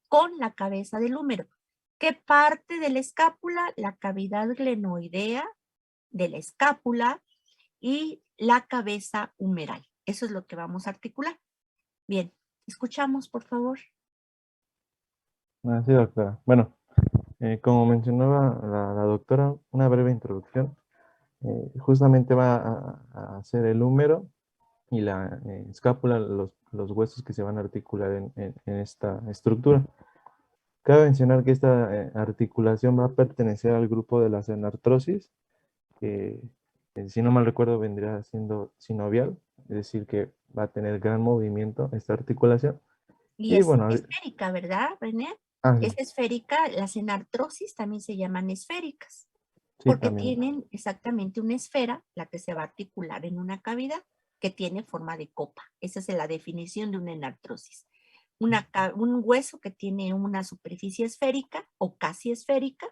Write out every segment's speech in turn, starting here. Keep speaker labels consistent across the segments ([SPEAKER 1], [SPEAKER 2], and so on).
[SPEAKER 1] con la cabeza del húmero. ¿Qué parte de la escápula? La cavidad glenoidea de la escápula y la cabeza humeral. Eso es lo que vamos a articular. Bien, escuchamos, por favor.
[SPEAKER 2] Sí, doctora. Bueno, como mencionaba la doctora, una breve introducción. Justamente va a ser el húmero y la escápula, los huesos que se van a articular en esta estructura. Cabe mencionar que esta articulación va a pertenecer al grupo de la senartrosis, que si no mal recuerdo vendría siendo sinovial, es decir, que va a tener gran movimiento esta articulación.
[SPEAKER 1] Y
[SPEAKER 2] Y
[SPEAKER 1] es
[SPEAKER 2] bueno,
[SPEAKER 1] esférica, ¿verdad, René? Es
[SPEAKER 2] sí,
[SPEAKER 1] esférica, las enartrosis también se llaman esféricas,
[SPEAKER 2] sí,
[SPEAKER 1] porque
[SPEAKER 2] también.
[SPEAKER 1] tienen exactamente una esfera, la que se va a articular en una cavidad, que tiene forma de copa. Esa es la definición de una enartrosis. Un hueso que tiene una superficie esférica o casi esférica,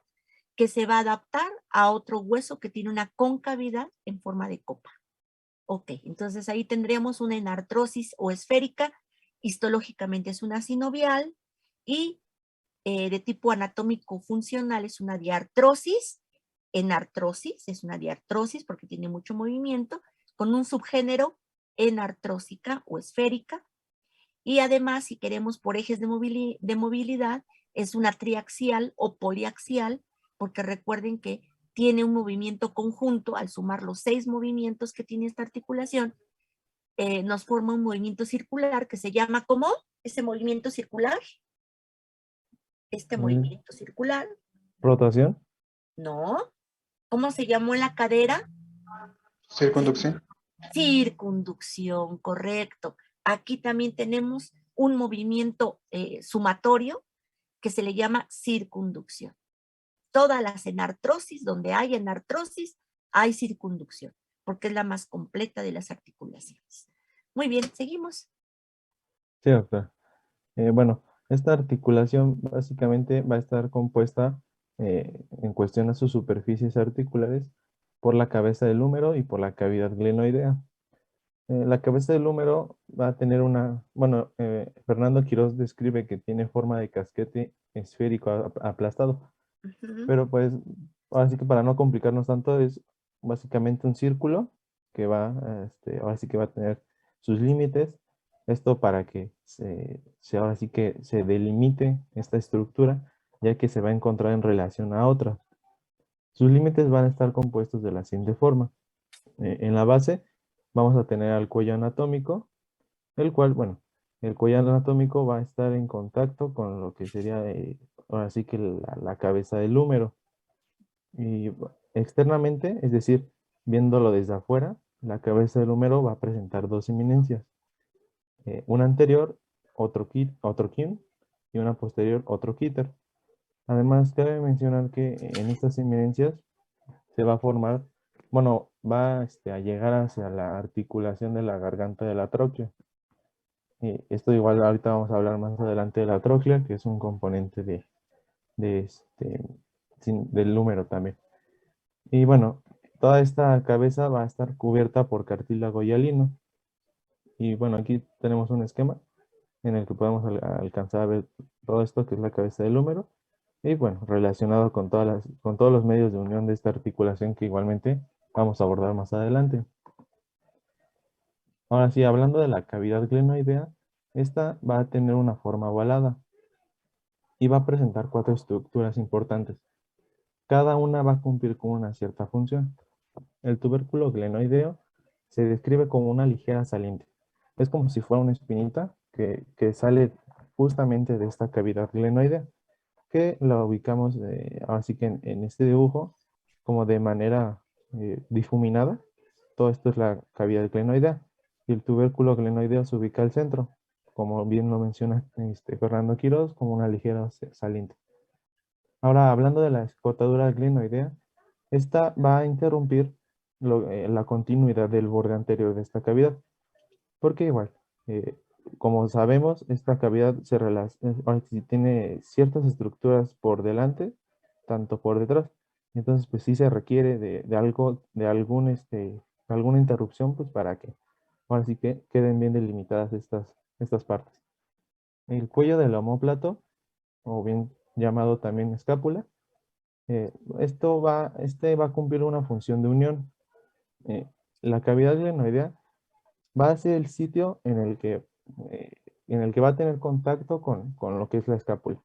[SPEAKER 1] que se va a adaptar a otro hueso que tiene una concavidad en forma de copa. Ok, entonces ahí tendríamos una enartrosis o esférica, histológicamente es una sinovial y de tipo anatómico funcional es una diartrosis, enartrosis, es una diartrosis porque tiene mucho movimiento, con un subgénero enartrósica o esférica, y además si queremos por ejes de movilidad, es una triaxial o poliaxial, porque recuerden que tiene un movimiento conjunto, al sumar los 6 movimientos que tiene esta articulación, nos forma un movimiento circular que se llama ¿cómo? Ese movimiento circular, este
[SPEAKER 2] Mm,
[SPEAKER 1] movimiento circular,
[SPEAKER 2] Rotación.
[SPEAKER 1] ¿no? ¿Cómo se llamó la cadera?
[SPEAKER 3] Circunducción.
[SPEAKER 1] Circunducción, correcto. Aquí también tenemos un movimiento sumatorio que se le llama circunducción. Todas las enartrosis, donde hay enartrosis, hay circunducción, porque es la más completa de las articulaciones. Muy bien, seguimos.
[SPEAKER 2] Sí, doctora. Bueno, esta articulación básicamente va a estar compuesta en cuestión a sus superficies articulares por la cabeza del húmero y por la cavidad glenoidea. La cabeza del húmero va a tener bueno, Fernando Quirós describe que tiene forma de casquete esférico aplastado,
[SPEAKER 1] Uh -huh.
[SPEAKER 2] pero pues así que para no complicarnos tanto es básicamente un círculo que ahora sí que va a tener sus límites. Esto para que ahora sí que se delimite esta estructura, ya que se va a encontrar en relación a otra. Sus límites van a estar compuestos de la siguiente forma. En la base vamos a tener al cuello anatómico, el cual, bueno, el cuello anatómico va a estar en contacto con lo que sería ahora sí que la cabeza del húmero. Y externamente, es decir, viéndolo desde afuera, la cabeza del húmero va a presentar dos eminencias. Una anterior, otro quin, y una posterior, otro quíter. Además, cabe mencionar que en estas eminencias se va a formar, bueno, va a llegar hacia la articulación de la garganta de la tróclea. Esto igual ahorita vamos a hablar más adelante de la tróclea, que es un componente de del húmero también. Y bueno, toda esta cabeza va a estar cubierta por cartílago hialino. Y bueno, aquí tenemos un esquema en el que podemos alcanzar a ver todo esto que es la cabeza del húmero. Y bueno, relacionado con con todos los medios de unión de esta articulación que igualmente vamos a abordar más adelante. Ahora sí, hablando de la cavidad glenoidea, esta va a tener una forma ovalada y va a presentar cuatro estructuras importantes. Cada una va a cumplir con una cierta función. El tubérculo glenoideo se describe como una ligera saliente. Es como si fuera una espinita que sale justamente de esta cavidad glenoidea, que la ubicamos así que en este dibujo como de manera difuminada. Todo esto es la cavidad glenoidea y el tubérculo glenoideo se ubica al centro, como bien lo menciona Fernando Quirós, como una ligera saliente. Ahora, hablando de la escotadura glenoidea, esta va a interrumpir la continuidad del borde anterior de esta cavidad, porque igual, eh, como sabemos, esta cavidad ahora sí tiene ciertas estructuras por delante, tanto por detrás. Entonces, pues sí se requiere de algo, alguna interrupción, pues para que ahora sí que queden bien delimitadas estas partes. El cuello del omóplato o bien llamado también escápula. Este va a cumplir una función de unión. La cavidad glenoidea va a ser el sitio eh, en el que va a tener contacto con lo que es la escápula.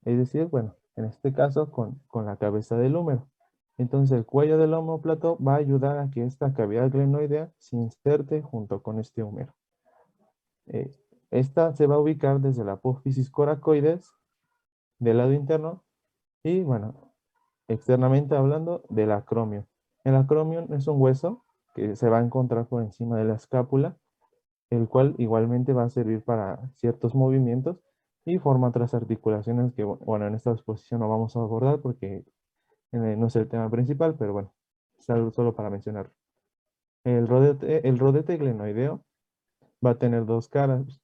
[SPEAKER 2] Es decir, bueno, en este caso con la cabeza del húmero. Entonces el cuello del omóplato va a ayudar a que esta cavidad glenoidea se inserte junto con este húmero. Eh, Esta se va a ubicar desde la apófisis coracoides del lado interno y, bueno, externamente hablando del acromio. El acromio es un hueso que se va a encontrar por encima de la escápula, el cual igualmente va a servir para ciertos movimientos y forma otras articulaciones que, bueno, en esta exposición no vamos a abordar porque no es el tema principal, pero bueno, es algo solo para mencionar. El rodete glenoideo va a tener dos caras,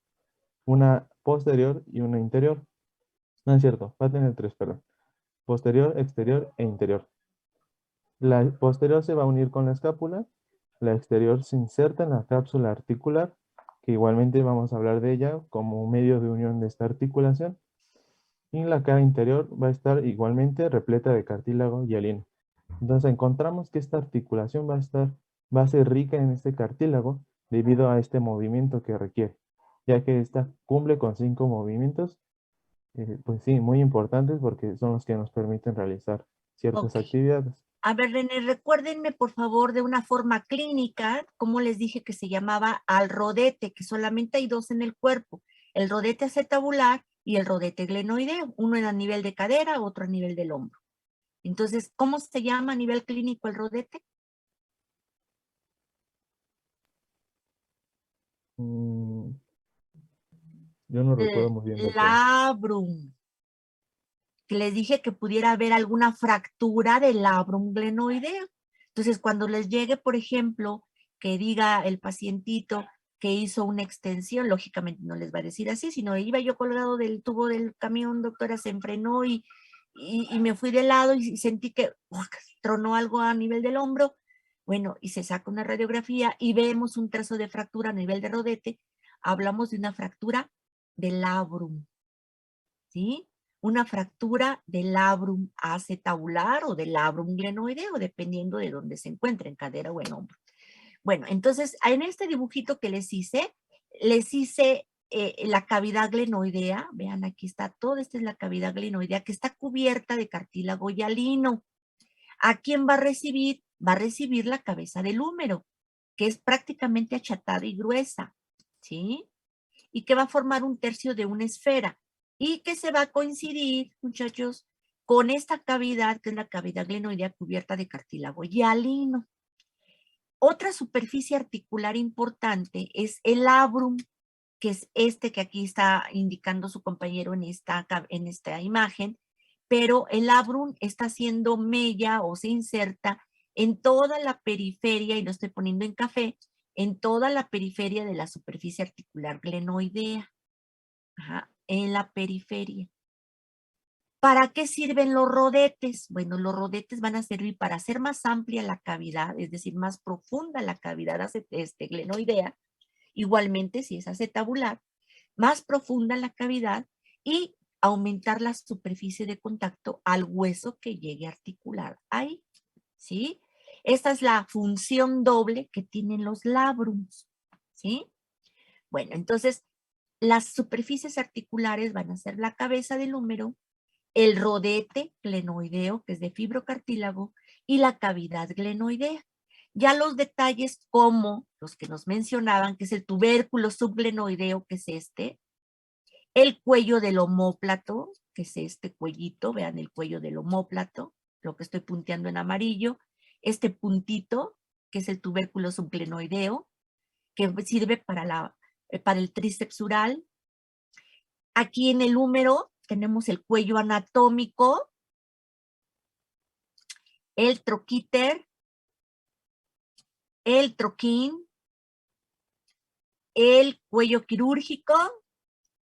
[SPEAKER 2] una posterior y una interior. No es cierto, va a tener tres, perdón. Posterior, exterior e interior. La posterior se va a unir con la escápula, la exterior se inserta en la cápsula articular, que igualmente vamos a hablar de ella como un medio de unión de esta articulación, y la cara interior va a estar igualmente repleta de cartílago y hialino. Entonces encontramos que esta articulación va a ser rica en este cartílago debido a este movimiento que requiere, ya que esta cumple con 5 movimientos, pues sí, muy importantes porque son los que nos permiten realizar ciertas
[SPEAKER 1] Ok.
[SPEAKER 2] actividades.
[SPEAKER 1] A ver, René, recuérdenme por favor de una forma clínica, como les dije que se llamaba al rodete, que solamente hay dos en el cuerpo, el rodete acetabular y el rodete glenoideo, uno a nivel de cadera, otro a nivel del hombro. Entonces, ¿cómo se llama a nivel clínico el rodete?
[SPEAKER 2] Mm, yo no recuerdo muy bien, doctora.
[SPEAKER 1] Labrum, que les dije que pudiera haber alguna fractura del labrum glenoideo. Entonces, cuando les llegue, por ejemplo, que diga el pacientito que hizo una extensión, lógicamente no les va a decir así, sino iba yo colgado del tubo del camión, doctora, se enfrenó y me fui de lado y sentí que tronó algo a nivel del hombro. Bueno, y se saca una radiografía y vemos un trazo de fractura a nivel de rodete. Hablamos de una fractura del labrum, ¿sí? Una fractura del labrum acetabular o del labrum glenoideo, dependiendo de dónde se encuentre, en cadera o en hombro. Bueno, entonces, en este dibujito que les hice la cavidad glenoidea. Vean, aquí está toda, esta es la cavidad glenoidea que está cubierta de cartílago hialino. ¿A quién va a recibir? Va a recibir la cabeza del húmero, que es prácticamente achatada y gruesa, ¿sí? Y que va a formar un tercio de una esfera y que se va a coincidir, muchachos, con esta cavidad, que es la cavidad glenoidea cubierta de cartílago hialino. Otra superficie articular importante es el labrum, que es este que aquí está indicando su compañero en esta imagen, pero el labrum está haciendo mella o se inserta en toda la periferia, y lo estoy poniendo en café, en toda la periferia de la superficie articular glenoidea. Ajá, en la periferia. ¿Para qué sirven los rodetes? Bueno, los rodetes van a servir para hacer más amplia la cavidad, es decir, más profunda la cavidad glenoidea. Igualmente, si es acetabular, más profunda la cavidad y aumentar la superficie de contacto al hueso que llegue a articular ahí, ¿sí? Esta es la función doble que tienen los labrums, ¿sí? Bueno, entonces, las superficies articulares van a ser la cabeza del húmero, el rodete glenoideo, que es de fibrocartílago, y la cavidad glenoidea. Ya los detalles como los que nos mencionaban, que es el tubérculo subglenoideo, que es este, el cuello del omóplato, que es este cuellito, vean el cuello del omóplato, lo que estoy punteando en amarillo, este puntito, que es el tubérculo subglenoideo, que sirve para el tríceps ural. Aquí en el húmero tenemos el cuello anatómico, el troquíter, el troquín, el cuello quirúrgico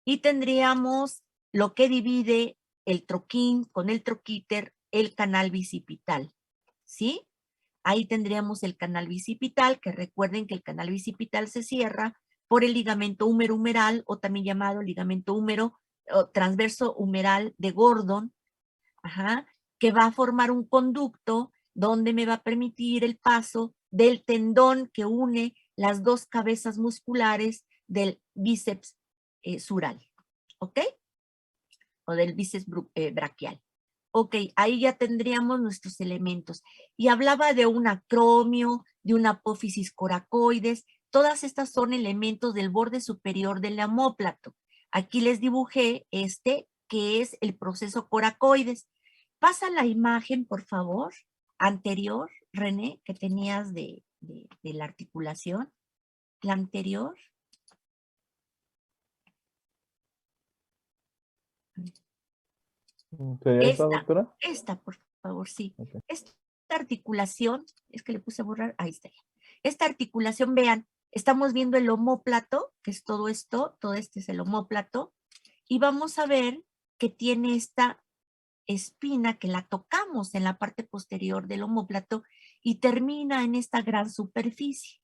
[SPEAKER 1] y tendríamos lo que divide el troquín con el troquíter, el canal bicipital, ¿sí? Ahí tendríamos el canal bicipital, que recuerden que el canal bicipital se cierra por el ligamento húmero-humeral o también llamado ligamento húmero o transverso humeral de Gordon, ajá, que va a formar un conducto donde me va a permitir el paso del tendón que une las dos cabezas musculares del bíceps sural, ¿ok? O del bíceps braquial. Ok, ahí ya tendríamos nuestros elementos. Y hablaba de un acromio, de una apófisis coracoides. Todas estas son elementos del borde superior del omóplato. Aquí les dibujé este, que es el proceso coracoides. Pasa la imagen, por favor, anterior, René, que tenías de la articulación. La anterior.
[SPEAKER 2] ¿Sería esta, doctora?
[SPEAKER 1] Esta, por favor, sí.
[SPEAKER 2] Okay.
[SPEAKER 1] Esta articulación, es que le puse a borrar, ahí está. Esta articulación, vean, estamos viendo el omóplato, que es todo esto, todo este es el omóplato, y vamos a ver que tiene esta espina que la tocamos en la parte posterior del omóplato y termina en esta gran superficie.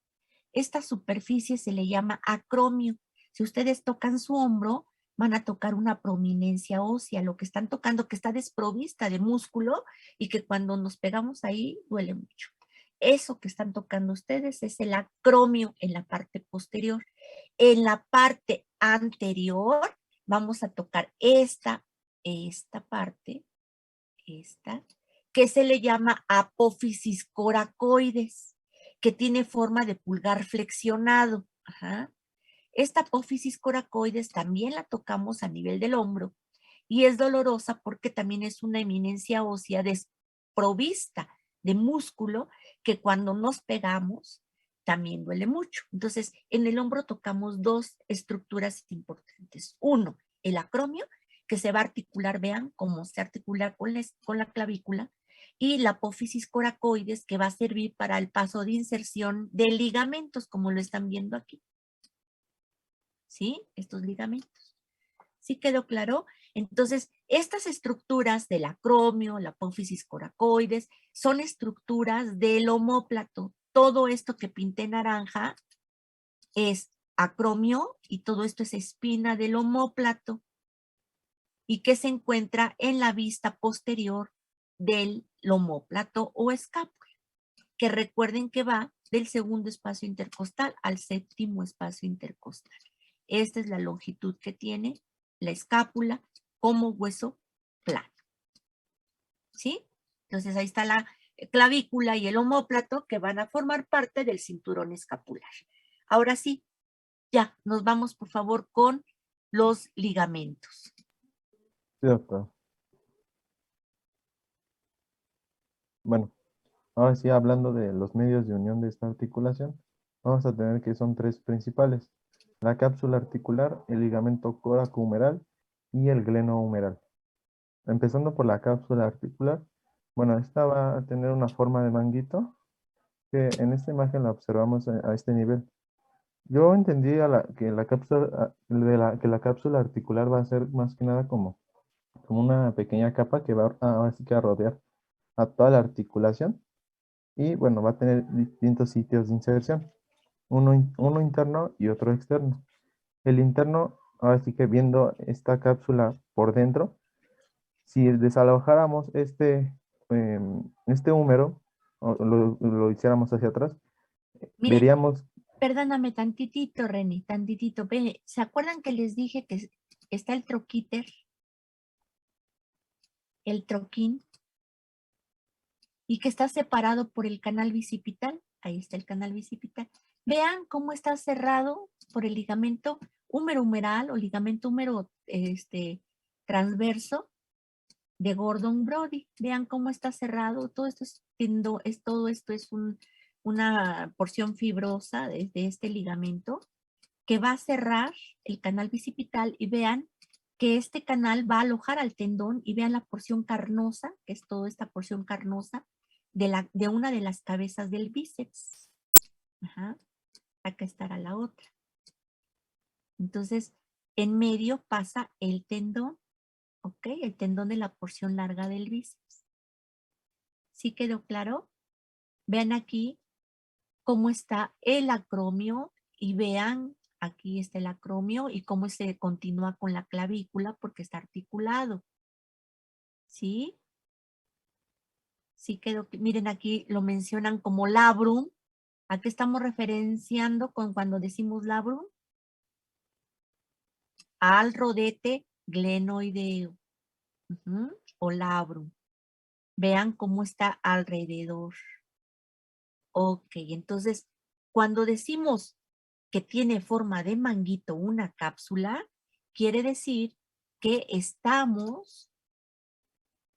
[SPEAKER 1] Esta superficie se le llama acromio. Si ustedes tocan su hombro, van a tocar una prominencia ósea, lo que están tocando que está desprovista de músculo y que cuando nos pegamos ahí duele mucho. Eso que están tocando ustedes es el acromio en la parte posterior. En la parte anterior vamos a tocar esta parte, que se le llama apófisis coracoides, que tiene forma de pulgar flexionado. Ajá. Esta apófisis coracoides también la tocamos a nivel del hombro y es dolorosa porque también es una eminencia ósea desprovista de músculo que cuando nos pegamos también duele mucho. Entonces, en el hombro tocamos dos estructuras importantes. Uno, el acromio, que se va a articular, vean cómo se articula con la clavícula, y la apófisis coracoides, que va a servir para el paso de inserción de ligamentos, como lo están viendo aquí. ¿Sí? Estos ligamentos. ¿Sí quedó claro? Entonces, estas estructuras del acromio, la apófisis coracoides, son estructuras del omóplato. Todo esto que pinté naranja es acromio y todo esto es espina del omóplato y que se encuentra en la vista posterior del omóplato o escápula, que recuerden que va del segundo espacio intercostal al séptimo espacio intercostal. Esta es la longitud que tiene la escápula como hueso plano. ¿Sí? Entonces ahí está la clavícula y el omóplato que van a formar parte del cinturón escapular. Ahora sí, ya, nos vamos por favor con los ligamentos.
[SPEAKER 2] Sí, doctor. Bueno, ahora sí, hablando de los medios de unión de esta articulación, vamos a tener que son tres principales: la cápsula articular, el ligamento coracohumeral y el glenohumeral. Empezando por la cápsula articular, bueno, esta va a tener una forma de manguito, que en esta imagen la observamos a este nivel. Yo entendí que la cápsula articular va a ser más que nada como una pequeña capa que va así que a rodear a toda la articulación y bueno, va a tener distintos sitios de inserción, uno interno y otro externo. El interno, ahora sí que viendo esta cápsula por dentro, si desalojáramos este húmero o lo hiciéramos hacia atrás,
[SPEAKER 1] Mire,
[SPEAKER 2] veríamos...
[SPEAKER 1] perdóname tantitito, René, tantitito. ¿Se acuerdan que les dije que está el troquíter? El troquín. Y que está separado por el canal bicipital. Ahí está el canal bicipital. Vean cómo está cerrado por el ligamento húmero-humeral o ligamento húmero transverso de Gordon Brody. Vean cómo está cerrado. Todo esto es una porción fibrosa de este ligamento que va a cerrar el canal bicipital y vean que este canal va a alojar al tendón y vean la porción carnosa, que es toda esta porción carnosa de una de las cabezas del bíceps. Ajá. Acá estará la otra. Entonces, en medio pasa el tendón, ¿ok? El tendón de la porción larga del bíceps. ¿Sí quedó claro? Vean aquí cómo está el acromio y vean aquí está el acromio y cómo se continúa con la clavícula porque está articulado. ¿Sí? Sí quedó, miren aquí lo mencionan como labrum. ¿A qué estamos referenciando con cuando decimos labrum? Al rodete glenoideo. O labrum. Vean cómo está alrededor. Ok, entonces, cuando decimos que tiene forma de manguito una cápsula, quiere decir que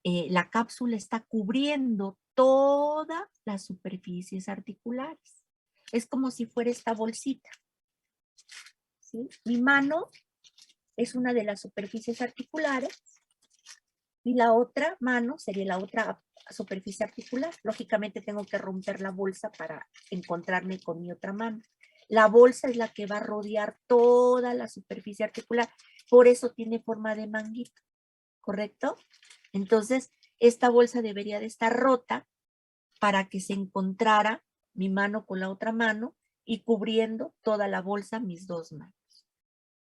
[SPEAKER 1] la cápsula está cubriendo todas las superficies articulares. Es como si fuera esta bolsita. ¿Sí? Mi mano es una de las superficies articulares y la otra mano sería la otra superficie articular. Lógicamente tengo que romper la bolsa para encontrarme con mi otra mano. La bolsa es la que va a rodear toda la superficie articular. Por eso tiene forma de manguito, ¿correcto? Entonces, esta bolsa debería de estar rota para que se encontrara mi mano con la otra mano y cubriendo toda la bolsa mis dos manos.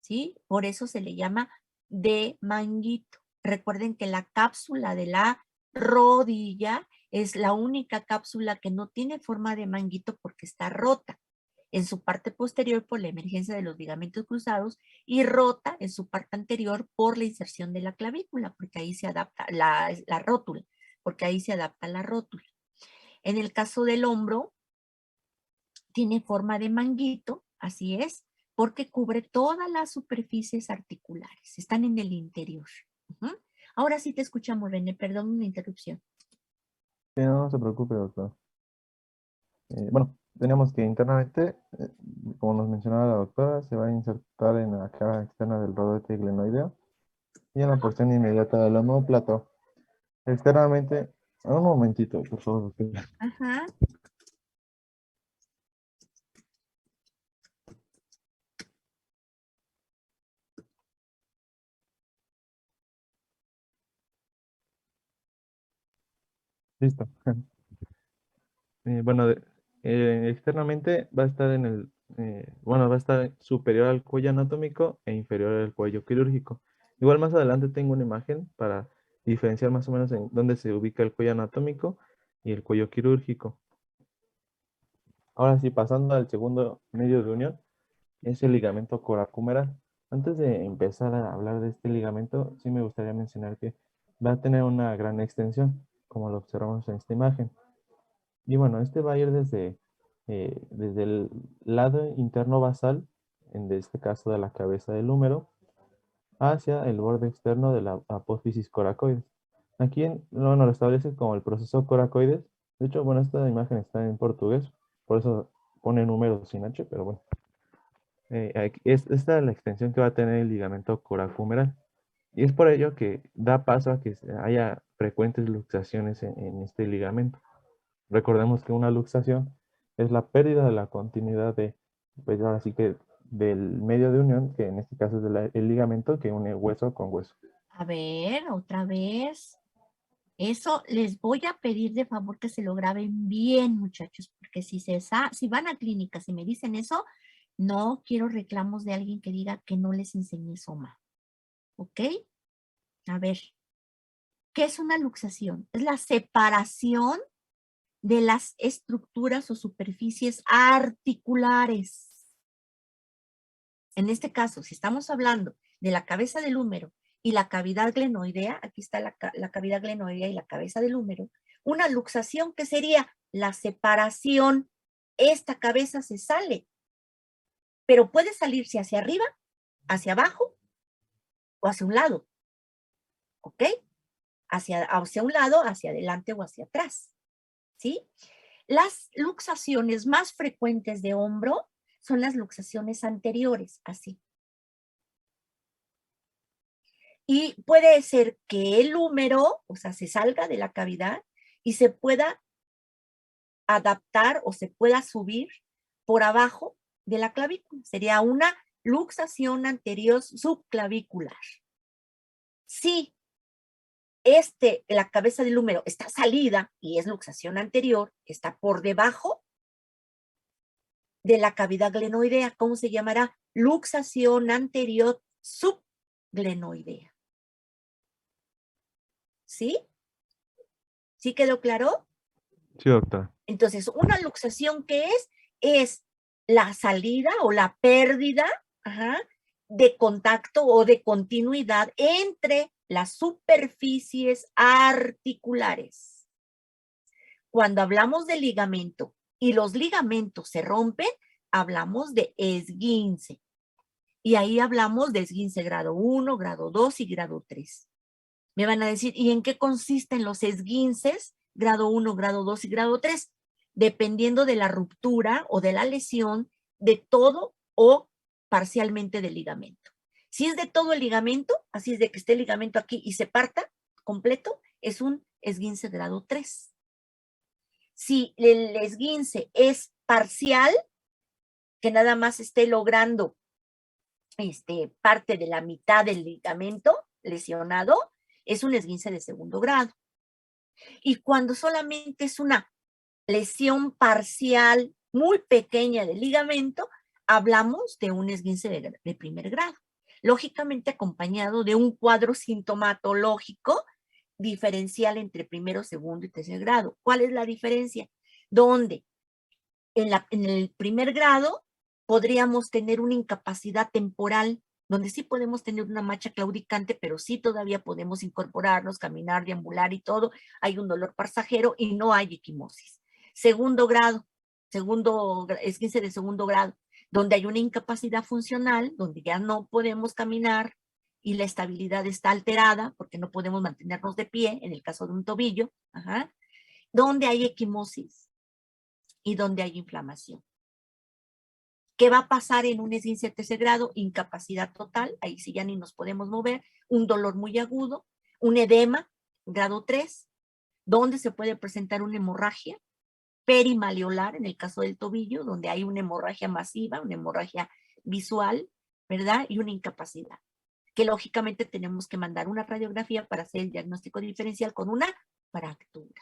[SPEAKER 1] ¿Sí? Por eso se le llama de manguito. Recuerden que la cápsula de la rodilla es la única cápsula que no tiene forma de manguito porque está rota en su parte posterior por la emergencia de los ligamentos cruzados y rota en su parte anterior por la inserción de la clavícula, porque ahí se adapta la rótula, porque ahí se adapta la rótula. En el caso del hombro, tiene forma de manguito, así es, porque cubre todas las superficies articulares, están en el interior. Ahora sí te escuchamos, René, perdón una interrupción.
[SPEAKER 2] Sí, no se preocupe, doctor. Bueno, tenemos que internamente, como nos mencionaba la doctora, se va a insertar en la cara externa del rodete glenoideo y en la porción inmediata del omóplato. Externamente, un momentito, por favor, doctora.
[SPEAKER 1] Ajá.
[SPEAKER 2] Listo. Bueno, externamente va a estar va a estar superior al cuello anatómico e inferior al cuello quirúrgico. Igual más adelante tengo una imagen para diferenciar más o menos en dónde se ubica el cuello anatómico y el cuello quirúrgico. Ahora sí, pasando al segundo medio de unión, es el ligamento coracumeral. Antes de empezar a hablar de este ligamento, sí me gustaría mencionar que va a tener una gran extensión, como lo observamos en esta imagen. Y bueno, este va a ir desde el lado interno basal, en este caso de la cabeza del húmero, hacia el borde externo de la apófisis coracoides. Aquí lo establece como el proceso coracoides. De hecho, bueno, esta imagen está en portugués, por eso pone número sin H, pero bueno. Esta es la extensión que va a tener el ligamento coracumeral. Y es por ello que da paso a que haya frecuentes luxaciones en este ligamento. Recordemos que una luxación es la pérdida de la continuidad pues ahora sí que del medio de unión, que en este caso es el ligamento que une hueso con hueso.
[SPEAKER 1] A ver, otra vez. Eso les voy a pedir de favor que se lo graben bien, muchachos, porque si van a clínicas y me dicen eso, no quiero reclamos de alguien que diga que no les enseñé soma. ¿Ok? A ver, ¿qué es una luxación? Es la separación de las estructuras o superficies articulares. En este caso, si estamos hablando de la cabeza del húmero y la cavidad glenoidea, aquí está la cavidad glenoidea y la cabeza del húmero, una luxación que sería la separación, esta cabeza se sale, pero puede salirse hacia arriba, hacia abajo o hacia un lado, ¿ok? Hacia un lado, hacia adelante o hacia atrás, ¿sí? Las luxaciones más frecuentes de hombro son las luxaciones anteriores, así. Y puede ser que el húmero, o sea, se salga de la cavidad y se pueda adaptar o se pueda subir por abajo de la clavícula. Sería una luxación anterior subclavicular. Si la cabeza del húmero está salida y es luxación anterior, está por debajo de la cavidad glenoidea. ¿Cómo se llamará? Luxación anterior subglenoidea. ¿Sí? ¿Sí quedó claro?
[SPEAKER 2] Sí, doctora.
[SPEAKER 1] Entonces, una luxación, ¿qué es? Es la salida o la pérdida, ajá, de contacto o de continuidad entre las superficies articulares. Cuando hablamos de ligamento y los ligamentos se rompen, hablamos de esguince. Y ahí hablamos de esguince grado 1, grado 2 y grado 3. Me van a decir, ¿y en qué consisten los esguinces grado 1, grado 2 y grado 3? Dependiendo de la ruptura o de la lesión de todo o parcialmente del ligamento. Si es de todo el ligamento, así es de que esté el ligamento aquí y se parta completo, es un esguince grado 3. Si el esguince es parcial, que nada más esté logrando parte de la mitad del ligamento lesionado, es un esguince de segundo grado. Y cuando solamente es una lesión parcial muy pequeña del ligamento, hablamos de un esguince de primer grado, lógicamente acompañado de un cuadro sintomatológico diferencial entre primero, segundo y tercer grado. ¿Cuál es la diferencia? Donde en el primer grado podríamos tener una incapacidad temporal, donde sí podemos tener una marcha claudicante, pero sí todavía podemos incorporarnos, caminar, deambular y todo. Hay un dolor pasajero y no hay equimosis. Segundo grado, esguince de segundo grado, donde hay una incapacidad funcional, donde ya no podemos caminar y la estabilidad está alterada porque no podemos mantenernos de pie, en el caso de un tobillo, ajá, donde hay equimosis y donde hay inflamación. ¿Qué va a pasar en un esguince de tercer grado? Incapacidad total, ahí sí ya ni nos podemos mover, un dolor muy agudo, un edema, grado 3, donde se puede presentar una hemorragia perimalleolar, en el caso del tobillo, donde hay una hemorragia masiva, una hemorragia visual, ¿verdad? Y una incapacidad, que lógicamente tenemos que mandar una radiografía para hacer el diagnóstico diferencial con una fractura.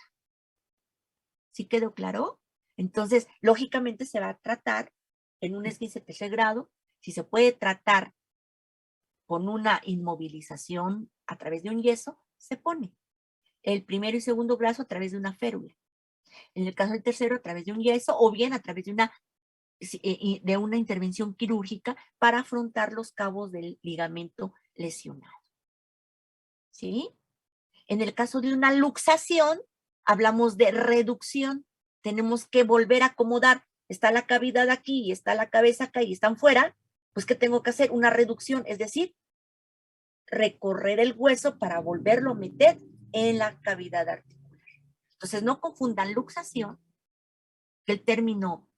[SPEAKER 1] ¿Sí quedó claro? Entonces, lógicamente se va a tratar en un esguince de tercer grado, si se puede tratar con una inmovilización a través de un yeso, se pone. El primero y segundo grado a través de una férula. En el caso del tercero, a través de un yeso o bien a través de una intervención quirúrgica para afrontar los cabos del ligamento lesionado. ¿Sí? En el caso de una luxación, hablamos de reducción. Tenemos que volver a acomodar. Está la cavidad aquí y está la cabeza acá y están fuera. Pues, ¿qué tengo que hacer? Una reducción, es decir, recorrer el hueso para volverlo a meter en la cavidad articular. Entonces, no confundan luxación, que el término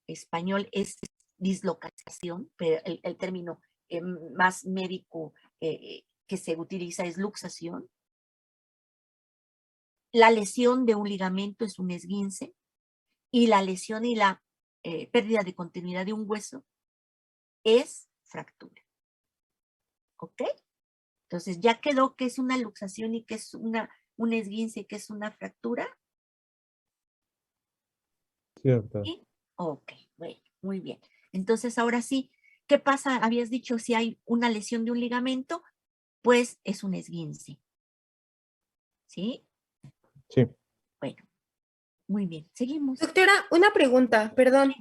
[SPEAKER 1] español es dislocalización, pero el término más médico que se utiliza es luxación. La lesión de un ligamento es un esguince y la lesión y la pérdida de continuidad de un hueso es fractura. ¿Ok? Entonces, ¿ya quedó que es una luxación y que es un esguince y que es una fractura?
[SPEAKER 2] Sí, doctora.
[SPEAKER 1] ¿Sí? Ok, bueno, muy bien. Entonces, ahora sí, ¿qué pasa? Habías dicho si hay una lesión de un ligamento, pues es un esguince. ¿Sí?
[SPEAKER 2] Sí.
[SPEAKER 1] Bueno, muy bien. Seguimos.
[SPEAKER 4] Doctora, una pregunta, perdón.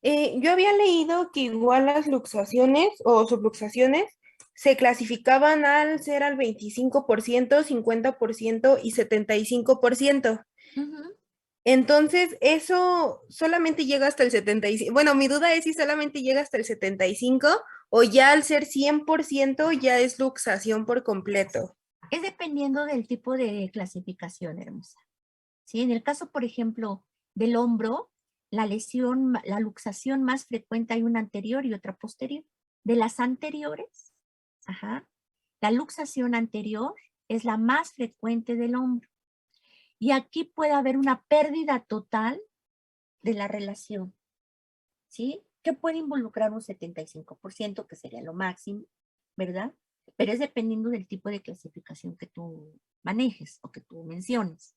[SPEAKER 4] Yo había leído que igual las luxaciones o subluxaciones se clasificaban al ser al 25%, 50% y 75%.
[SPEAKER 1] Ujú.
[SPEAKER 4] Entonces, eso solamente llega hasta el 75%. Bueno, mi duda es si solamente llega hasta el 75% o ya al ser 100% ya es luxación por completo.
[SPEAKER 1] Es dependiendo del tipo de clasificación, hermosa. ¿Sí? En el caso, por ejemplo, del hombro, la lesión, la luxación más frecuente hay una anterior y otra posterior. De las anteriores, ajá, la luxación anterior es la más frecuente del hombro. Y aquí puede haber una pérdida total de la relación, ¿sí? Que puede involucrar un 75%, que sería lo máximo, ¿verdad? Pero es dependiendo del tipo de clasificación que tú manejes o que tú menciones.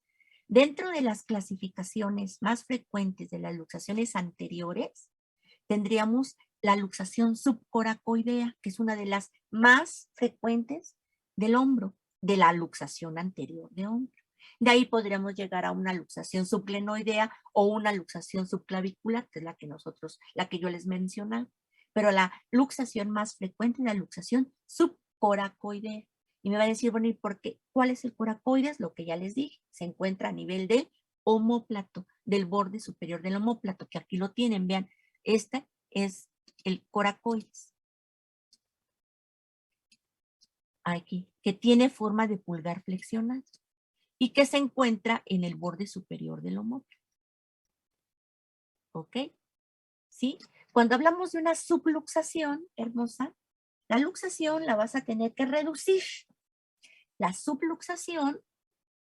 [SPEAKER 1] Dentro de las clasificaciones más frecuentes de las luxaciones anteriores, tendríamos la luxación subcoracoidea, que es una de las más frecuentes del hombro, de la luxación anterior de hombro. De ahí podríamos llegar a una luxación subglenoidea o una luxación subclavicular, que es la que yo les mencionaba. Pero la luxación más frecuente es la luxación subcoracoidea. Y me va a decir, bueno, ¿y por qué? ¿Cuál es el coracoides? Lo que ya les dije, se encuentra a nivel del omóplato, del borde superior del omóplato, que aquí lo tienen, vean, este es el coracoides. Aquí, que tiene forma de pulgar flexionado y que se encuentra en el borde superior del omóplato. ¿Ok? ¿Sí? Cuando hablamos de una subluxación, hermosa, la luxación la vas a tener que reducir. La subluxación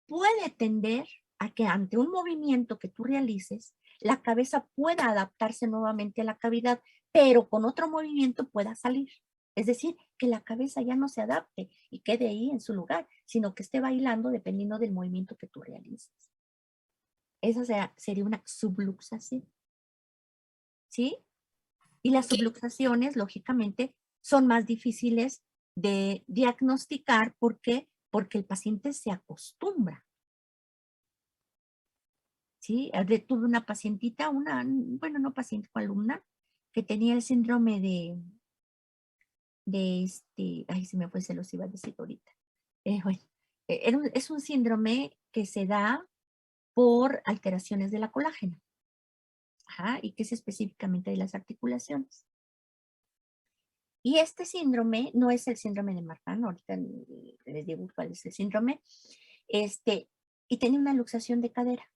[SPEAKER 1] puede tender a que ante un movimiento que tú realices, la cabeza pueda adaptarse nuevamente a la cavidad, pero con otro movimiento pueda salir. Es decir, que la cabeza ya no se adapte y quede ahí en su lugar, sino que esté bailando dependiendo del movimiento que tú realices. Esa sería una subluxación. ¿Sí? Y las subluxaciones, lógicamente, son más difíciles de diagnosticar. ¿Por qué? Porque el paciente se acostumbra. ¿Sí? Tuve una pacientita, bueno, no paciente, fue alumna, que tenía el síndrome ay, se me fue, se los iba a decir ahorita. Bueno, es un síndrome que se da por alteraciones de la colágena. Ajá, y que es específicamente de las articulaciones. Y este síndrome no es el síndrome de Marfan, ahorita les digo cuál es el síndrome, y tenía una luxación de cadera.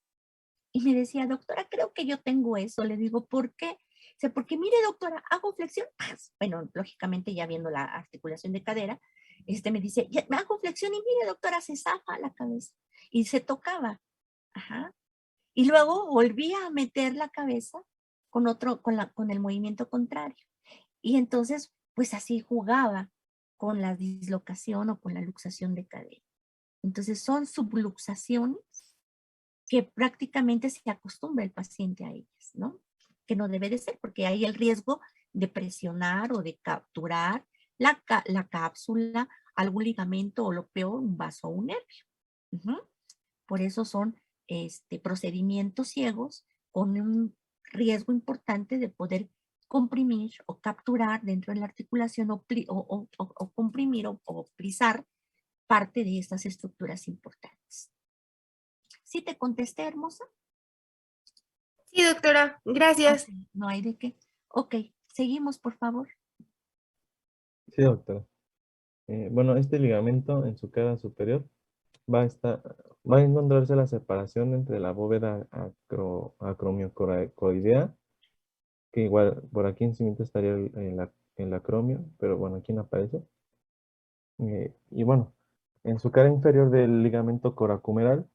[SPEAKER 1] Y me decía, doctora, creo que yo tengo eso. Le digo, ¿por qué? Dice, porque mire, doctora, hago flexión. Bueno, lógicamente ya viendo la articulación de cadera, me dice, ya, me hago flexión y mire, doctora, se zafa la cabeza. Y se tocaba. Ajá. Y luego volvía a meter la cabeza con el movimiento contrario. Y entonces, pues así jugaba con la dislocación o con la luxación de cadera. Entonces son subluxaciones que prácticamente se acostumbra el paciente a ellas, ¿no? Que no debe de ser, porque hay el riesgo de presionar o de capturar la cápsula, algún ligamento o lo peor, un vaso o un nervio. Por eso son procedimientos ciegos con un riesgo importante de poder comprimir o capturar dentro de la articulación o comprimir o plisar parte de estas estructuras importantes. ¿Sí te contesté, hermosa?
[SPEAKER 4] Sí, doctora, gracias.
[SPEAKER 1] Okay, no hay de qué. Ok, seguimos, por favor.
[SPEAKER 2] Sí, doctora. Bueno, este ligamento en su cara superior va a encontrarse la separación entre la bóveda acromiocoracoidea, que igual por aquí encima estaría el acromio, pero bueno, aquí no aparece. Y bueno, en su cara inferior del ligamento coracumeral,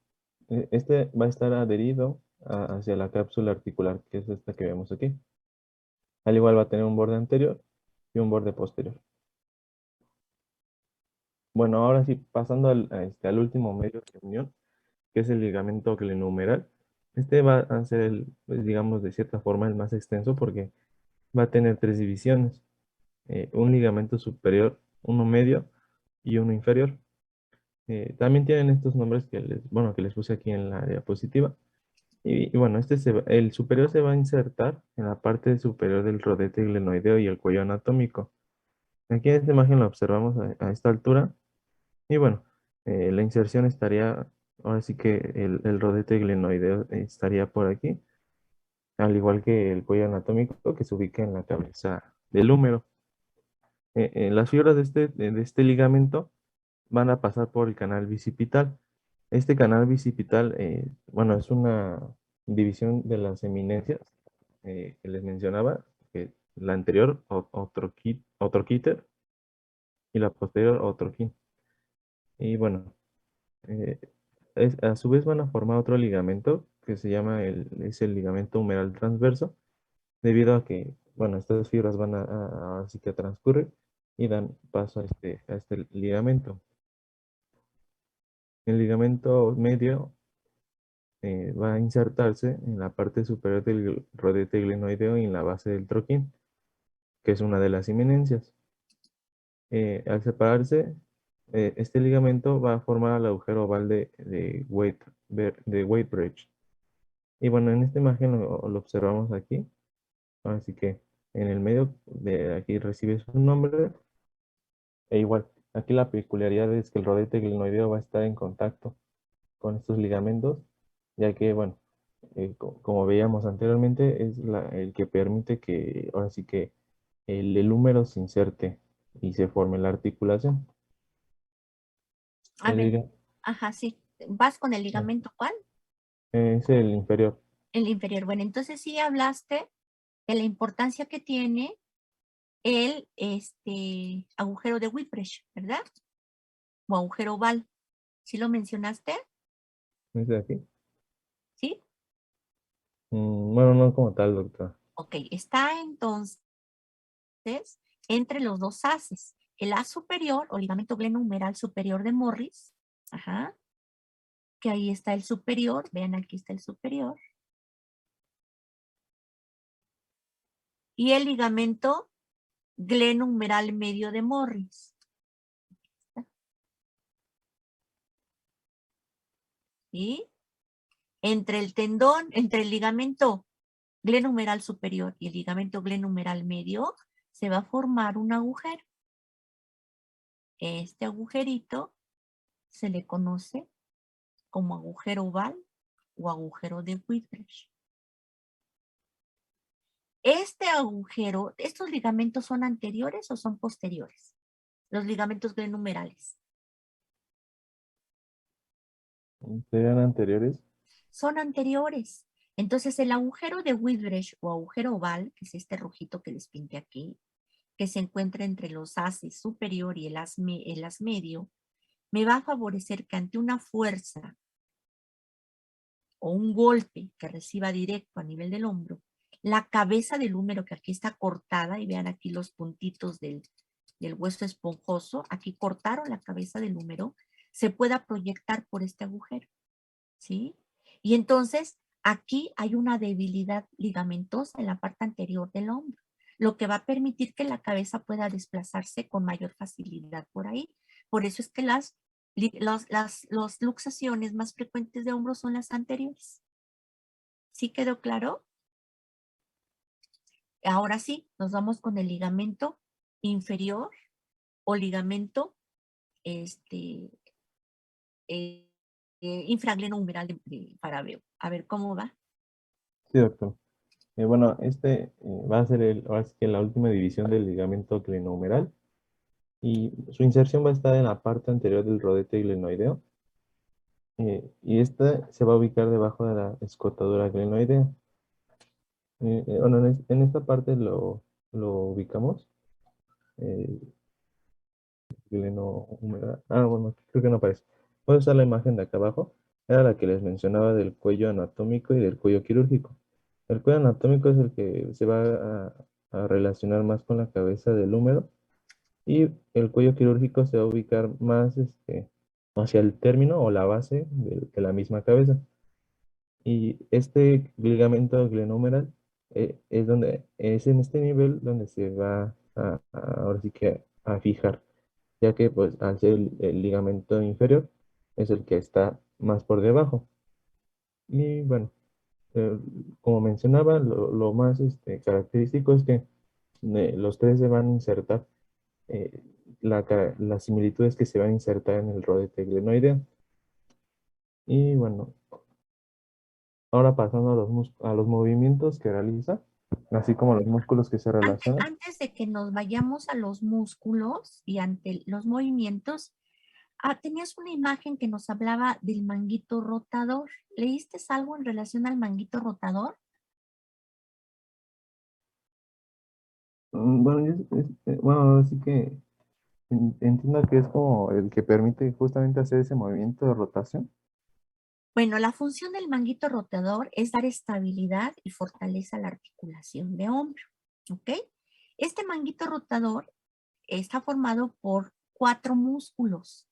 [SPEAKER 2] este va a estar adherido hacia la cápsula articular, que es esta que vemos aquí. Al igual va a tener un borde anterior y un borde posterior. Bueno, ahora sí, pasando al último medio de unión, que es el ligamento glenohumeral. Este va a ser pues, digamos, de cierta forma el más extenso porque va a tener tres divisiones. Un ligamento superior, uno medio y uno inferior. También tienen estos nombres que les puse aquí en la diapositiva. Y bueno, el superior se va a insertar en la parte superior del rodete glenoideo y el cuello anatómico. Aquí en esta imagen lo observamos a esta altura. Y bueno, la inserción estaría, ahora sí que el rodete glenoideo estaría por aquí, al igual que el cuello anatómico que se ubica en la cabeza del húmero. Las fibras de este ligamento van a pasar por el canal bicipital. Este canal bicipital, bueno, es una división de las eminencias que les mencionaba, que la anterior, otroquíter, y la posterior, otroquín. Y bueno, eh, a su vez van a formar otro ligamento que se llama es el ligamento humeral transverso, debido a que, bueno, estas fibras van así que transcurren y dan paso a este ligamento. El ligamento medio va a insertarse en la parte superior del rodete glenoideo y en la base del troquín, que es una de las eminencias. Al separarse, este ligamento va a formar el agujero oval de Weisbrod. Y bueno, en esta imagen lo observamos aquí. Así que en el medio de aquí recibe su nombre. E igual, aquí la peculiaridad es que el rodete glenoideo va a estar en contacto con estos ligamentos, ya que, bueno, como veíamos anteriormente, es el que permite que, ahora sí que el húmero se inserte y se forme la articulación.
[SPEAKER 1] A
[SPEAKER 2] El
[SPEAKER 1] ver,
[SPEAKER 2] liga-
[SPEAKER 1] ajá, sí. ¿Vas con el
[SPEAKER 2] ah,
[SPEAKER 1] ligamento cuál?
[SPEAKER 2] es el inferior.
[SPEAKER 1] El inferior. Bueno, entonces sí hablaste de la importancia que tiene el agujero de Whipwrecht, ¿verdad? O agujero oval. ¿Sí lo mencionaste?
[SPEAKER 2] ¿Es de aquí?
[SPEAKER 1] ¿Sí?
[SPEAKER 2] Bueno, no como tal, doctor.
[SPEAKER 1] Ok, está entonces entre los dos haces. El haz superior o ligamento glenohumeral superior de Morris, ajá, que ahí está el superior, vean aquí está el superior, y el ligamento glenohumeral medio de Morris. ¿Sí? Entre el tendón, entre el ligamento glenohumeral superior y el ligamento glenohumeral medio, se va a formar un agujero. Este agujerito se le conoce como agujero oval o agujero de Whipwrecht. Este agujero, ¿estos ligamentos son anteriores o son posteriores? Los ligamentos glenohumerales.
[SPEAKER 2] ¿Serían anteriores?
[SPEAKER 1] Son anteriores. Entonces el agujero de Whipwrecht o agujero oval, que es este rojito que les pinté aquí, que se encuentra entre los haces superior y el haz medio, me va a favorecer que ante una fuerza o un golpe que reciba directo a nivel del hombro, la cabeza del húmero que aquí está cortada, y vean aquí los puntitos del hueso esponjoso, aquí cortaron la cabeza del húmero, se pueda proyectar por este agujero, ¿sí? Y entonces aquí hay una debilidad ligamentosa en la parte anterior del hombro, lo que va a permitir que la cabeza pueda desplazarse con mayor facilidad por ahí. Por eso es que las luxaciones más frecuentes de hombro son las anteriores. ¿Sí quedó claro? Ahora sí, nos vamos con el ligamento inferior o ligamento eh, infraglenohumeral de Farabeo. A ver cómo va.
[SPEAKER 2] Sí, doctor. Bueno, va a ser ahora sí que la última división del ligamento glenohumeral y su inserción va a estar en la parte anterior del rodete glenoideo y esta se va a ubicar debajo de la escotadura glenoidea. Bueno, en esta parte lo ubicamos. eh, glenohumeral. Bueno, aquí creo que no aparece. Voy a usar la imagen de acá abajo. Era la que les mencionaba del cuello anatómico y del cuello quirúrgico. El cuello anatómico es el que se va a relacionar más con la cabeza del húmero y el cuello quirúrgico se va a ubicar más hacia el término o la base de la misma cabeza. Y este ligamento glenohumeral es en este nivel donde se va ahora sí que a fijar, ya que pues al ser el ligamento inferior es el que está más por debajo. Y bueno, eh, como mencionaba, lo más característico es que los tres se van a insertar, eh, la similitud es que se van a insertar en el rodete glenoideo. Y bueno, ahora pasando a los movimientos que realiza, así como los músculos que se relacionan.
[SPEAKER 1] Antes de que nos vayamos a los músculos y ante los movimientos, tenías una imagen que nos hablaba del manguito rotador. ¿Leíste algo en relación al manguito rotador?
[SPEAKER 2] Bueno, bueno, así que entiendo que es como el que permite justamente hacer ese movimiento de rotación.
[SPEAKER 1] Bueno, la función del manguito rotador es dar estabilidad y fortaleza a la articulación de hombro, ¿ok? Este manguito rotador está formado por 4 músculos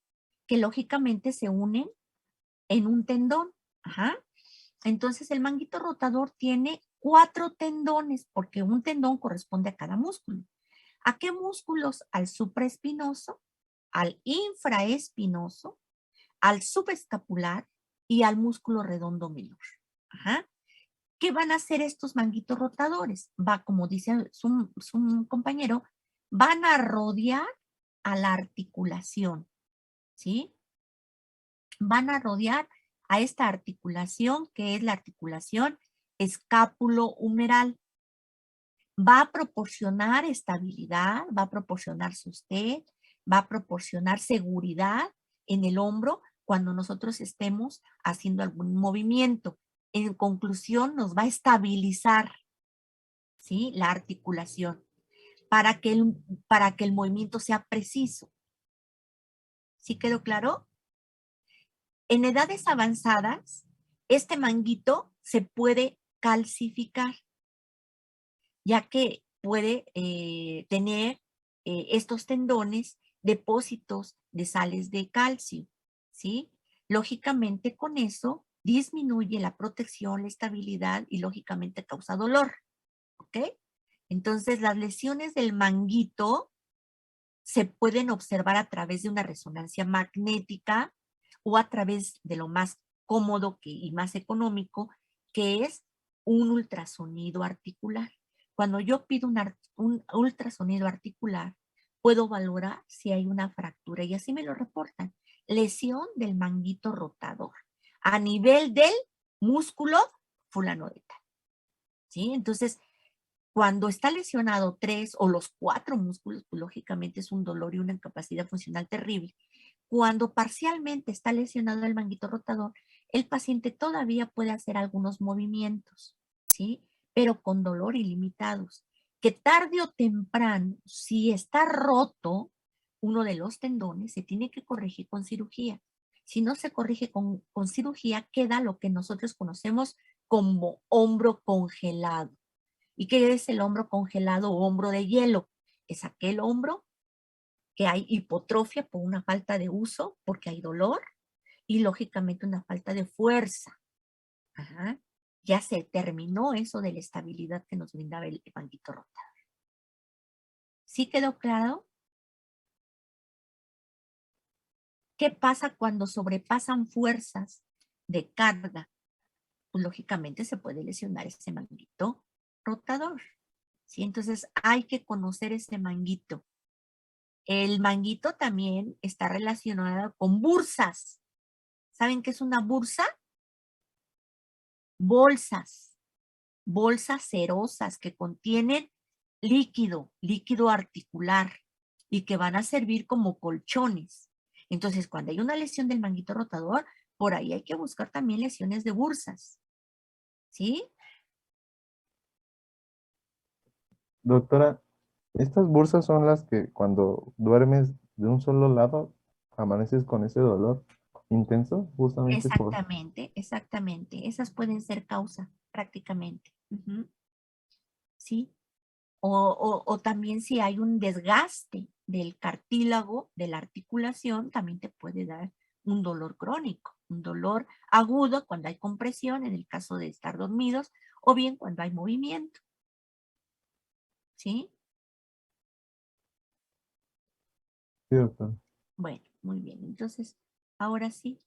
[SPEAKER 1] que lógicamente se unen en un tendón. Ajá. Entonces el manguito rotador tiene 4 tendones, porque un tendón corresponde a cada músculo. ¿A qué músculos? Al supraespinoso, al infraespinoso, al subescapular y al músculo redondo menor. Ajá. ¿Qué van a hacer estos manguitos rotadores? Va, como dice su compañero, van a rodear a la articulación, ¿sí? Van a rodear a esta articulación, que es la articulación escápulo-humeral. Va a proporcionar estabilidad, va a proporcionar sostén, va a proporcionar seguridad en el hombro cuando nosotros estemos haciendo algún movimiento. En conclusión, nos va a estabilizar, ¿sí?, la articulación para que el movimiento sea preciso. ¿Sí quedó claro? En edades avanzadas, este manguito se puede calcificar, ya que puede tener estos tendones depósitos de sales de calcio, ¿sí? Lógicamente con eso disminuye la protección, la estabilidad y lógicamente causa dolor, ¿ok? Entonces las lesiones del manguito se pueden observar a través de una resonancia magnética o a través de lo más cómodo y más económico, que es un ultrasonido articular. Cuando yo pido un ultrasonido articular, puedo valorar si hay una fractura y así me lo reportan. Lesión del manguito rotador a nivel del músculo fulano de tal. ¿Sí? Entonces, cuando está lesionado 3 o los 4 músculos, pues lógicamente es un dolor y una incapacidad funcional terrible. Cuando parcialmente está lesionado el manguito rotador, el paciente todavía puede hacer algunos movimientos, ¿sí? Pero con dolor ilimitados. Que tarde o temprano, si está roto uno de los tendones, se tiene que corregir con cirugía. Si no se corrige con cirugía, queda lo que nosotros conocemos como hombro congelado. ¿Y qué es el hombro congelado o hombro de hielo? Es aquel hombro que hay hipotrofia por una falta de uso, porque hay dolor, y lógicamente una falta de fuerza. Ajá. Ya se terminó eso de la estabilidad que nos brindaba el manguito rotador. ¿Sí quedó claro? ¿Qué pasa cuando sobrepasan fuerzas de carga? Pues lógicamente se puede lesionar ese manguito rotador. ¿Sí? Entonces hay que conocer ese manguito. El manguito también está relacionado con bursas. ¿Saben qué es una bursa? Bolsas cerosas que contienen líquido articular y que van a servir como colchones. Entonces, cuando hay una lesión del manguito rotador, por ahí hay que buscar también lesiones de bursas. ¿Sí?
[SPEAKER 2] Doctora, estas bursas son las que cuando duermes de un solo lado, amaneces con ese dolor intenso, justamente por...
[SPEAKER 1] Exactamente. Esas pueden ser causa prácticamente. Ujú. ¿Sí? O también si hay un desgaste del cartílago, de la articulación, también te puede dar un dolor crónico, un dolor agudo cuando hay compresión, en el caso de estar dormidos, o bien cuando hay movimiento. ¿Sí?
[SPEAKER 2] Sí, doctor.
[SPEAKER 1] Bueno, muy bien. Entonces, ahora sí,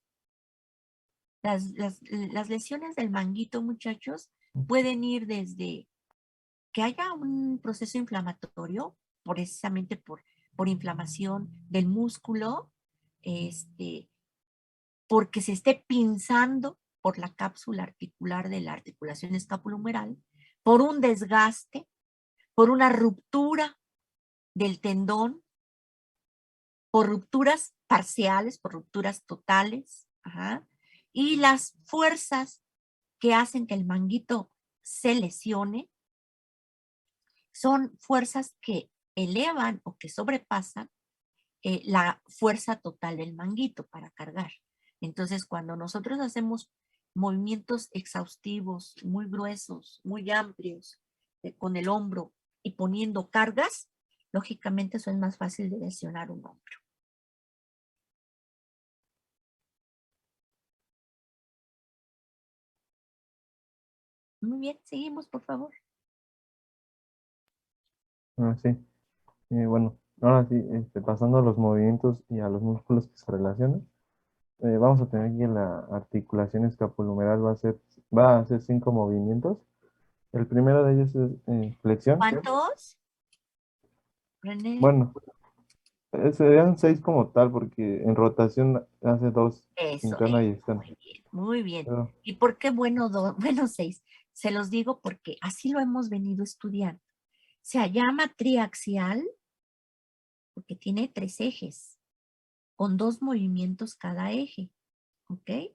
[SPEAKER 1] las lesiones del manguito, muchachos, pueden ir desde que haya un proceso inflamatorio, precisamente por inflamación del músculo, porque se esté pinzando por la cápsula articular de la articulación escapulohumeral, por un desgaste, por una ruptura del tendón, por rupturas parciales, por rupturas totales, ajá, y las fuerzas que hacen que el manguito se lesione son fuerzas que elevan o que sobrepasan la fuerza total del manguito para cargar. Entonces, cuando nosotros hacemos movimientos exhaustivos, muy gruesos, muy amplios, con el hombro y poniendo cargas, lógicamente eso es más fácil de lesionar un hombro. Muy bien, seguimos, por favor.
[SPEAKER 2] Sí. Bueno, ahora sí, pasando a los movimientos y a los músculos que se relacionan, vamos a tener aquí en la articulación escapulohumeral va a hacer 5 movimientos. El primero de ellos es flexión.
[SPEAKER 1] ¿Cuántos? René.
[SPEAKER 2] Bueno, serían 6 como tal, porque en rotación hace 2
[SPEAKER 1] Eso,
[SPEAKER 2] interna y externa.
[SPEAKER 1] muy bien, muy bien.
[SPEAKER 2] Pero,
[SPEAKER 1] ¿Y por qué bueno, bueno, 6? Se los digo porque así lo hemos venido estudiando. Se llama triaxial porque tiene 3 ejes, con 2 movimientos cada eje, ¿ok?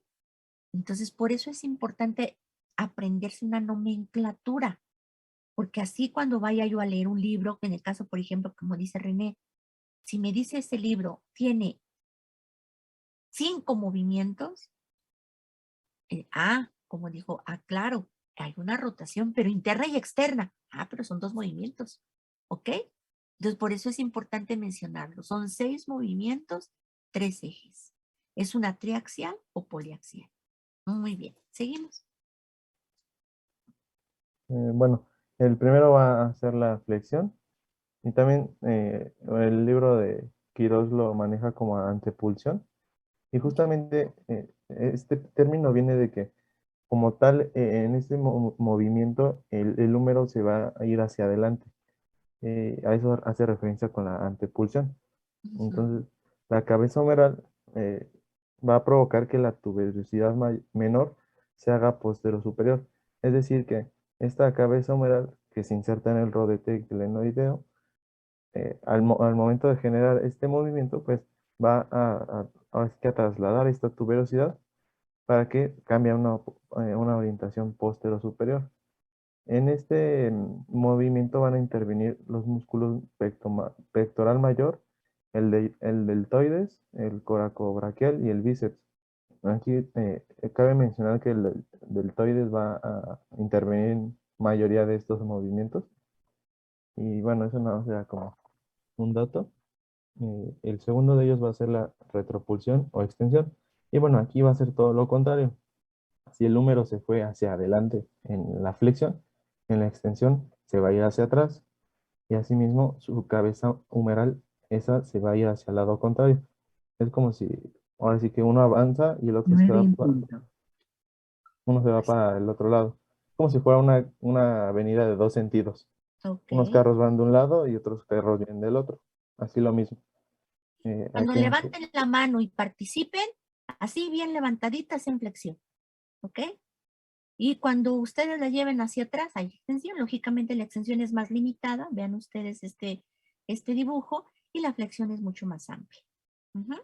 [SPEAKER 1] Entonces, por eso es importante aprenderse una nomenclatura, porque así cuando vaya yo a leer un libro, en el caso, por ejemplo, como dice René, si me dice ese libro tiene 5 movimientos, como dijo, claro, hay una rotación, pero interna y externa. Pero son 2 movimientos, ¿ok? Entonces, por eso es importante mencionarlo. Son 6 movimientos, 3 ejes. ¿Es una triaxial o poliaxial? Muy bien, seguimos.
[SPEAKER 2] bueno, el primero va a ser la flexión. Y también el libro de Quirós lo maneja como antepulsión. Y justamente este término viene de que, como tal, en este movimiento, el húmero se va a ir hacia adelante. A eso hace referencia con la antepulsión.
[SPEAKER 1] Ujú.
[SPEAKER 2] Entonces, la cabeza humeral va a provocar que la tuberosidad menor se haga postero superior. Es decir, que esta cabeza humeral que se inserta en el rodete glenoideo, al momento de generar este movimiento, pues va ahora sí que a trasladar esta tuberosidad para que cambie a una orientación postero-superior. En este movimiento van a intervenir los músculos pectoral mayor, el deltoides, el coracobraquial y el bíceps. Aquí cabe mencionar que el deltoides va a intervenir en mayoría de estos movimientos. Y bueno, eso no será como un dato. El segundo de ellos va a ser la retropulsión o extensión. Y bueno, aquí va a ser todo lo contrario. Si el húmero se fue hacia adelante en la flexión, en la extensión se va a ir hacia atrás. Y asimismo su cabeza humeral, esa se va a ir hacia el lado contrario. Es como si, ahora sí que uno avanza y el otro uno se va para el otro lado. Como si fuera una avenida de 2 sentidos.
[SPEAKER 1] Ok.
[SPEAKER 2] Unos carros van de un lado y otros carros vienen del otro. Así lo mismo.
[SPEAKER 1] Cuando
[SPEAKER 2] Aquí en este,
[SPEAKER 1] levanten la mano y participen, así bien levantaditas en flexión, ¿ok? Y cuando ustedes la lleven hacia atrás, hay extensión. Lógicamente la extensión es más limitada. Vean ustedes este dibujo y la flexión es mucho más amplia. Ujú.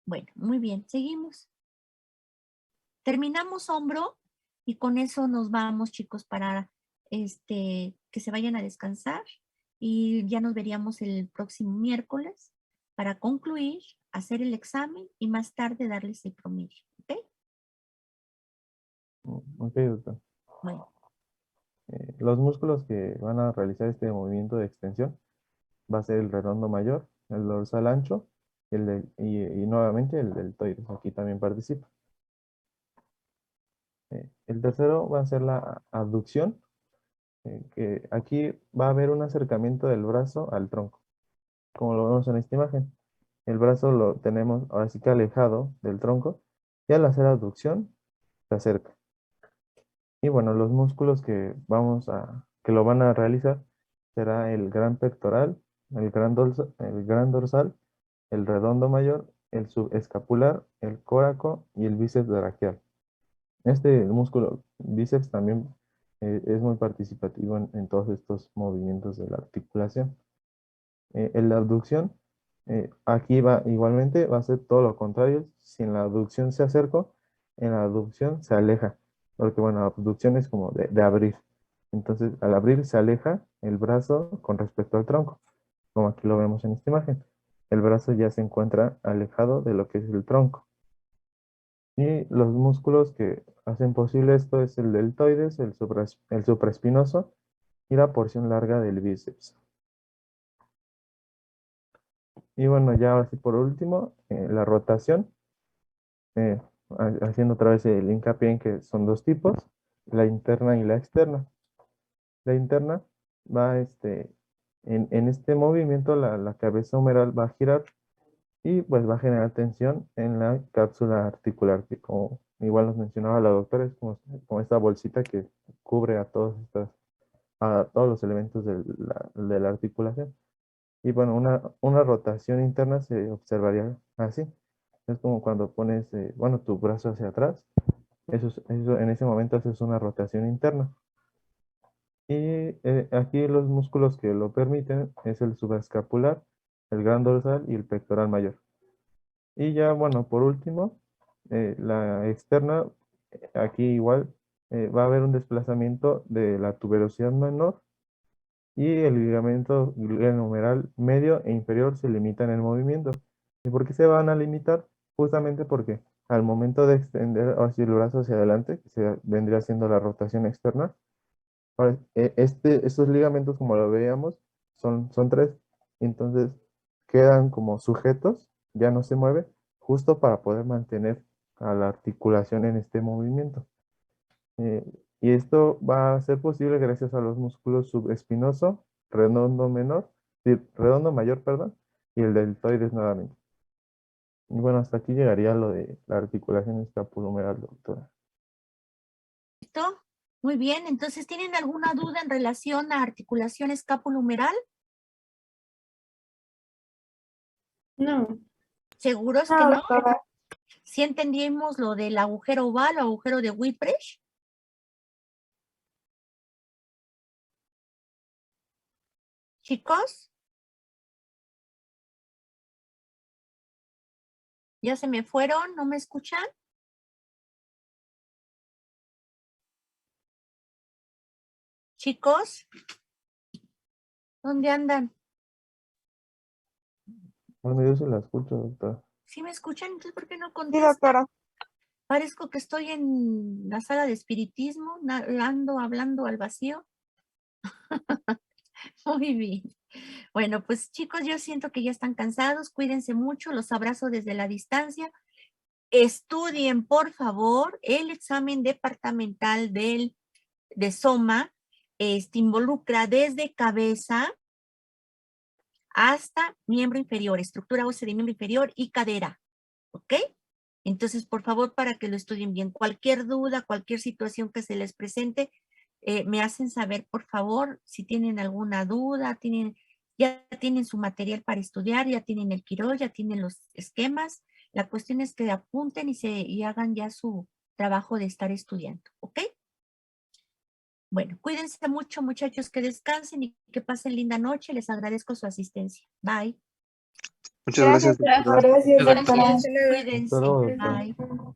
[SPEAKER 1] Bueno, muy bien, seguimos. Terminamos hombro y con eso nos vamos, chicos, para que se vayan a descansar y ya nos veríamos el próximo miércoles para concluir, hacer el examen y más tarde darles el promedio. ¿Ok?
[SPEAKER 2] ok, doctor.
[SPEAKER 1] Bueno,
[SPEAKER 2] Los músculos que van a realizar este movimiento de extensión va a ser el redondo mayor, el dorsal ancho y nuevamente el deltoides. Aquí también participa. El tercero va a ser la abducción, que aquí va a haber un acercamiento del brazo al tronco, como lo vemos en esta imagen. El brazo lo tenemos ahora sí que alejado del tronco y al hacer abducción se acerca. Y bueno, los músculos que lo van a realizar será el gran pectoral, el gran dorsal, el redondo mayor, el subescapular, el córaco y el bíceps braquial. Este músculo bíceps también es muy participativo en todos estos movimientos de la articulación. En la abducción, aquí igualmente va a ser todo lo contrario. Si en la abducción se acerca, en la abducción se aleja. Porque bueno, la abducción es como de abrir. Entonces, al abrir se aleja el brazo con respecto al tronco, como aquí lo vemos en esta imagen. El brazo ya se encuentra alejado de lo que es el tronco. Y los músculos que hacen posible esto es el deltoides, el supraespinoso y la porción larga del bíceps. Y bueno, ya ahora sí por último, la rotación, haciendo otra vez el hincapié en que son 2 tipos. la interna y la externa. La interna va, en este movimiento la cabeza humeral va a girar y pues va a generar tensión en la cápsula articular, que como igual nos mencionaba la doctora, es como esta bolsita que cubre a todos los elementos de la articulación. Y bueno, una rotación interna se observaría así. Es como cuando pones, bueno, tu brazo hacia atrás. En ese momento haces una rotación interna. Y aquí los músculos que lo permiten es el subescapular, el gran dorsal y el pectoral mayor. Y ya, bueno, por último, la externa, aquí igual va a haber un desplazamiento de la tuberosidad menor y el ligamento glenohumeral medio e inferior se limitan en el movimiento. ¿Y por qué se van a limitar? Justamente porque al momento de extender así el brazo hacia adelante, que se vendría siendo la rotación externa, ahora, estos ligamentos, como lo veíamos, son tres, entonces quedan como sujetos, ya no se mueve, justo para poder mantener a la articulación en este movimiento. Eh, y esto va a ser posible gracias a los músculos subespinoso, redondo menor, redondo mayor, perdón, y el deltoides nuevamente. Y bueno, hasta aquí llegaría lo de la articulación escapulohumeral, doctora.
[SPEAKER 1] ¿Listo? Muy bien, entonces, ¿tienen alguna duda en relación a articulación escapulohumeral?
[SPEAKER 4] No.
[SPEAKER 1] ¿Seguros que
[SPEAKER 4] No,
[SPEAKER 1] no?
[SPEAKER 4] doctora.
[SPEAKER 1] ¿Sí entendimos lo del agujero oval o agujero de Whipple? Chicos, ¿ya se me fueron? ¿No me escuchan? Chicos, ¿dónde andan?
[SPEAKER 2] Bueno, yo se la escucho, doctora.
[SPEAKER 1] ¿Sí me escuchan? Entonces, ¿por qué no
[SPEAKER 4] Sí,
[SPEAKER 1] contestan?
[SPEAKER 4] doctora.
[SPEAKER 1] Parezco que estoy en la sala de espiritismo, ando hablando al vacío. Muy bien. Bueno, pues chicos, yo siento que ya están cansados. Cuídense mucho, los abrazo desde la distancia. Estudien, por favor, el examen departamental de Soma. Involucra desde cabeza hasta miembro inferior, estructura ósea de miembro inferior y cadera. ¿Ok? Entonces, por favor, para que lo estudien bien. Cualquier duda, cualquier situación que se les presente, me hacen saber, por favor, si tienen alguna duda, ya tienen su material para estudiar, ya tienen el quirós, ya tienen los esquemas. La cuestión es que apunten y hagan ya su trabajo de estar estudiando, ¿ok? Bueno, cuídense mucho, muchachos, que descansen y que pasen linda noche. Les agradezco su asistencia. Bye.
[SPEAKER 3] Muchas gracias, doctora.
[SPEAKER 4] Gracias,
[SPEAKER 5] Muchas
[SPEAKER 4] doctora.
[SPEAKER 5] gracias.
[SPEAKER 1] Cuídense.
[SPEAKER 2] Hasta luego, doctora.
[SPEAKER 1] Bye.